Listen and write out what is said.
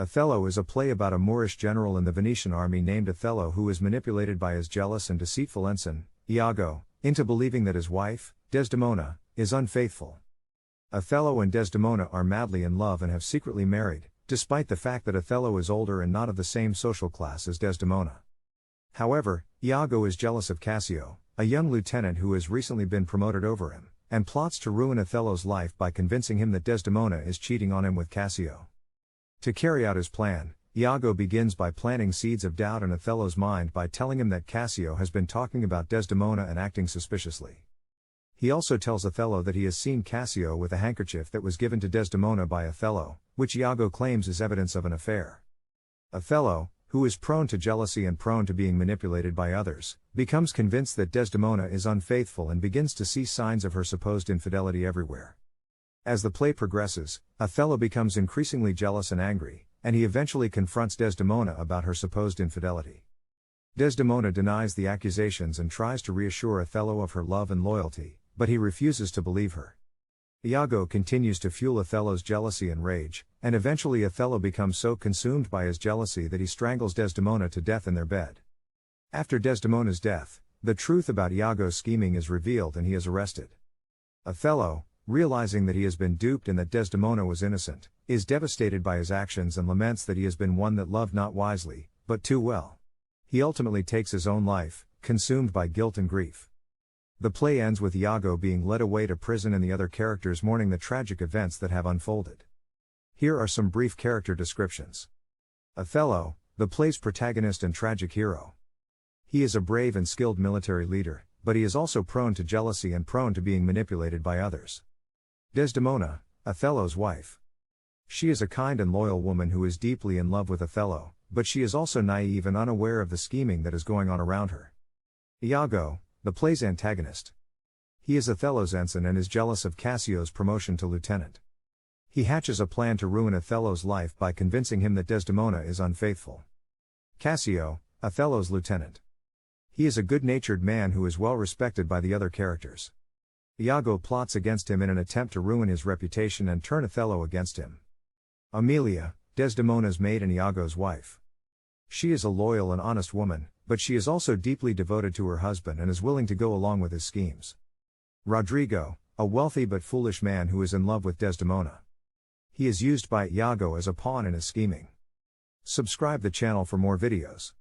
Othello is a play about a Moorish general in the Venetian army named Othello who is manipulated by his jealous and deceitful ensign, Iago, into believing that his wife, Desdemona, is unfaithful. Othello and Desdemona are madly in love and have secretly married, despite the fact that Othello is older and not of the same social class as Desdemona. However, Iago is jealous of Cassio, a young lieutenant who has recently been promoted over him, and plots to ruin Othello's life by convincing him that Desdemona is cheating on him with Cassio. To carry out his plan, Iago begins by planting seeds of doubt in Othello's mind by telling him that Cassio has been talking about Desdemona and acting suspiciously. He also tells Othello that he has seen Cassio with a handkerchief that was given to Desdemona by Othello, which Iago claims is evidence of an affair. Othello, who is prone to jealousy and prone to being manipulated by others, becomes convinced that Desdemona is unfaithful and begins to see signs of her supposed infidelity everywhere. As the play progresses, Othello becomes increasingly jealous and angry, and he eventually confronts Desdemona about her supposed infidelity. Desdemona denies the accusations and tries to reassure Othello of her love and loyalty, but he refuses to believe her. Iago continues to fuel Othello's jealousy and rage, and eventually Othello becomes so consumed by his jealousy that he strangles Desdemona to death in their bed. After Desdemona's death, the truth about Iago's scheming is revealed and he is arrested. Othello, realizing that he has been duped and that Desdemona was innocent, is devastated by his actions and laments that he has been one that loved not wisely, but too well. He ultimately takes his own life, consumed by guilt and grief. The play ends with Iago being led away to prison and the other characters mourning the tragic events that have unfolded. Here are some brief character descriptions. Othello, the play's protagonist and tragic hero. He is a brave and skilled military leader, but he is also prone to jealousy and prone to being manipulated by others. Desdemona, Othello's wife. She is a kind and loyal woman who is deeply in love with Othello, but she is also naive and unaware of the scheming that is going on around her. Iago, the play's antagonist. He is Othello's ensign and is jealous of Cassio's promotion to lieutenant. He hatches a plan to ruin Othello's life by convincing him that Desdemona is unfaithful. Cassio, Othello's lieutenant. He is a good-natured man who is well respected by the other characters. Iago plots against him in an attempt to ruin his reputation and turn Othello against him. Amelia, Desdemona's maid and Iago's wife. She is a loyal and honest woman, but she is also deeply devoted to her husband and is willing to go along with his schemes. Rodrigo, a wealthy but foolish man who is in love with Desdemona. He is used by Iago as a pawn in his scheming. Subscribe the channel for more videos.